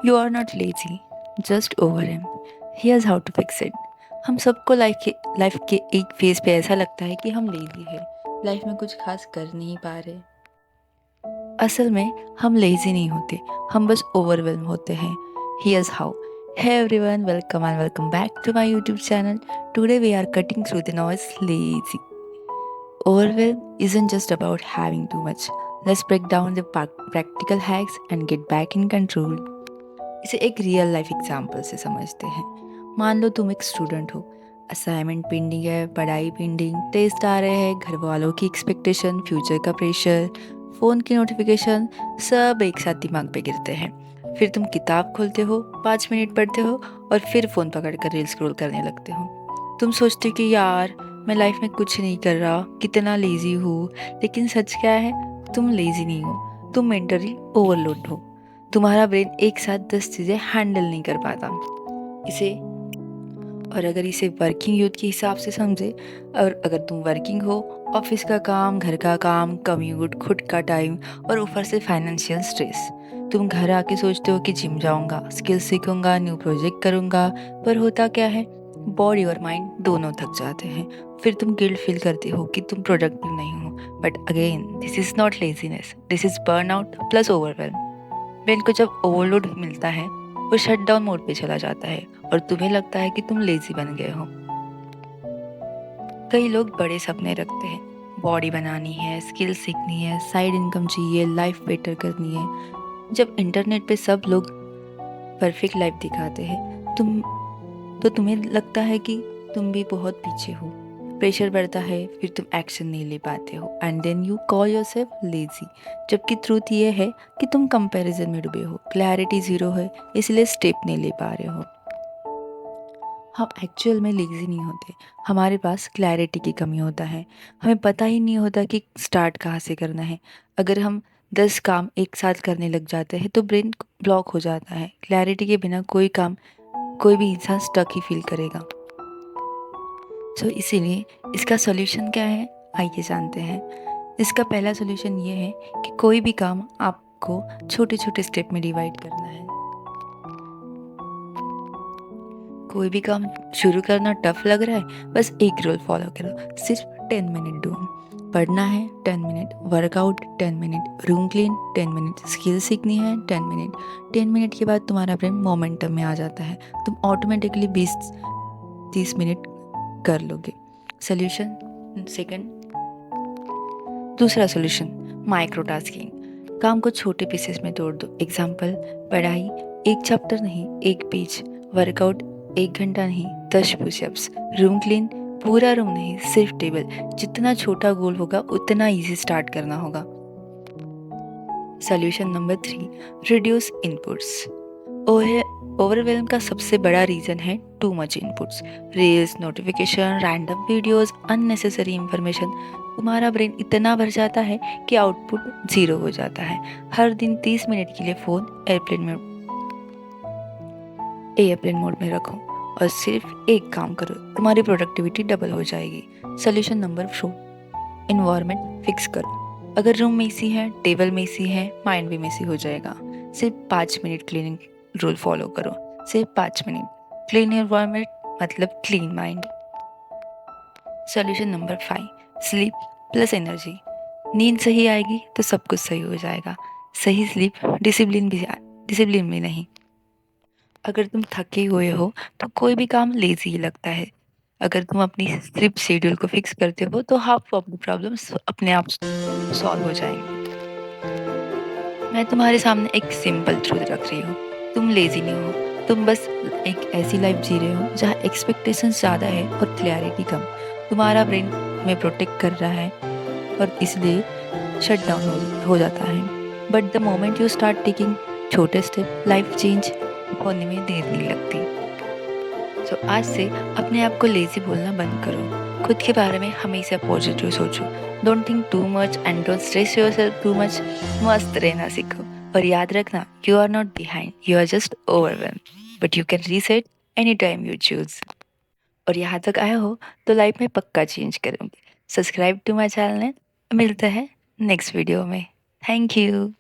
You are not lazy, just overwhelmed. Here's how to fix it. हम सबको life के एक phase पे ऐसा लगता है कि हम लेजी है, लाइफ में कुछ खास कर नहीं पा रहे। असल में हम लेजी नहीं होते, हम बस ओवरवेल्म होते हैं। Here's how. Hey everyone, welcome and welcome back to my YouTube channel. Today we are cutting through the noise lazy. Overwhelm isn't just about having too much. Let's break down the practical hacks and get back in control. इसे एक real life example से समझते हैं। मान लो तुम एक student हो, assignment pending है, पढ़ाई पेंडिंग, टेस्ट आ रहे हैं, घर वालों की एक्सपेक्टेशन, फ्यूचर का प्रेशर, फ़ोन की नोटिफिकेशन, सब एक साथ दिमाग पे गिरते हैं। फिर तुम किताब खोलते हो, 5 मिनट पढ़ते हो और फिर फ़ोन पकड़ कर रील स्क्रॉल करने लगते हो। तुम सोचते हो कि यार मैं लाइफ में कुछ नहीं कर रहा, कितना लेज़ी हूँ। लेकिन सच क्या है, तुम लेज़ी नहीं हो, तुम मेंटली ओवरलोड हो। तुम्हारा ब्रेन एक साथ 10 चीज़ें हैंडल नहीं कर पाता। इसे और अगर इसे वर्किंग यूथ के हिसाब से समझे, और अगर तुम वर्किंग हो, ऑफिस का काम, घर का काम, कम्यूट, खुद का टाइम और ऊपर से फाइनेंशियल स्ट्रेस, तुम घर आके सोचते हो कि जिम जाऊंगा, स्किल सीखूंगा, न्यू प्रोजेक्ट करूंगा, पर होता क्या है, बॉडी और माइंड दोनों थक जाते हैं। फिर तुम गिल्ट फील करते हो कि तुम प्रोडक्टिव नहीं हो। But again, this is not laziness, this is burnout plus overwhelm. Brain को जब ओवरलोड मिलता है, वो शट डाउन मोड पे चला जाता है और तुम्हें लगता है कि तुम लेजी बन गए हो। कई लोग बड़े सपने रखते हैं, बॉडी बनानी है, स्किल सीखनी है, साइड इनकम चाहिए, लाइफ बेटर करनी है। जब इंटरनेट पे सब लोग परफेक्ट लाइफ दिखाते हैं, तो तुम्हें लगता है कि तुम भी बहुत पीछे हो। प्रेशर बढ़ता है, फिर तुम एक्शन नहीं ले पाते हो and then you call yourself lazy. जबकि ट्रूथ ये है कि तुम कंपैरिजन में डूबे हो, क्लैरिटी ज़ीरो है, इसलिए स्टेप नहीं ले पा रहे हो। हम एक्चुअल में लेजी नहीं होते, हमारे पास क्लैरिटी की कमी होता है। हमें पता ही नहीं होता कि स्टार्ट कहाँ से करना है। अगर हम 10 काम एक साथ करने लग जाते हैं तो ब्रेन ब्लॉक हो जाता है। क्लैरिटी के बिना कोई भी इंसान स्टक ही फील करेगा। इसीलिए इसका सॉल्यूशन क्या है, आइए जानते हैं। इसका पहला सॉल्यूशन ये है कि कोई भी काम आपको छोटे छोटे स्टेप में डिवाइड करना है। कोई भी काम शुरू करना टफ लग रहा है, बस एक रूल फॉलो करो, सिर्फ 10 मिनट डू। पढ़ना है 10 minute, workout 10 minute, room clean 10 minute, skill सीखनी है 10 मिनट। 10 मिनट के बाद तुम्हारा ब्रेन मोमेंटम में आ जाता है, तुम ऑटोमेटिकली 20-30 मिनट कर लोगे। सोल्यूशन सेकंड, दूसरा सोल्यूशन, माइक्रो टास्किंग। काम को छोटे पीसेस में तोड़ दो। एग्जाम्पल, पढ़ाई 1 चैप्टर नहीं, 1 पेज। वर्कआउट 1 घंटा नहीं, 10 पुशअप्स। रूम क्लीन पूरा रूम नहीं, सिर्फ टेबल। जितना छोटा गोल होगा उतना इजी स्टार्ट करना होगा। Solution number 3, reduce inputs. Overwhelm का सबसे बड़ा रीजन है too much inputs. Reels, notification, random videos, unnecessary information. तुम्हारा ब्रेन इतना भर जाता है कि आउटपुट जीरो हो जाता है। हर दिन 30 मिनट के लिए फ़ोन एयरप्लेन मोड में रखो और सिर्फ एक काम करो, तुम्हारी प्रोडक्टिविटी डबल हो जाएगी। सोल्यूशन नंबर 4, इन्वायरमेंट फिक्स करो। अगर रूम मेसी है, टेबल मेसी है, माइंड भी मेसी हो जाएगा। सिर्फ 5 मिनट क्लीनिंग रूल फॉलो करो, सिर्फ 5 मिनट। क्लीन एनवायरनमेंट मतलब clean mind. Solution number 5, sleep plus energy. नींद सही आएगी तो सब कुछ सही हो जाएगा। सही स्लीप डिसिप्लिन भी नहीं। अगर तुम थके हुए हो तो कोई भी काम लेजी ही लगता है। अगर तुम अपनी स्लीप शेड्यूल को फिक्स करते हो तो हाफ ऑफ द प्रॉब्लम्स अपने आप सॉल्व हो जाएंगे। मैं तुम्हारे सामने एक सिंपल ट्रूथ रख रही हूँ, तुम लेजी नहीं हो, तुम बस एक ऐसी लाइफ जी रहे हो जहाँ एक्सपेक्टेशंस ज़्यादा है और क्लैरिटी कम। तुम्हारा ब्रेन में प्रोटेक्ट कर रहा है और इसलिए शट डाउन हो जाता है। But the moment you start taking छोटे स्टेप, लाइफ चेंज होने में देर नहीं लगती। आज से अपने आप को लेजी बोलना बंद करो। खुद के बारे में हमेशा पॉजिटिव सोचो। Don't think too much and don't stress yourself too much. मस्त रहना सीखो और याद रखना, you are not behind, you are just overwhelm, but you can reset any time you choose. और यहाँ तक आए हो तो लाइफ में पक्का चेंज करोगे। Subscribe to my channel. मिलता है नेक्स्ट वीडियो में। Thank you.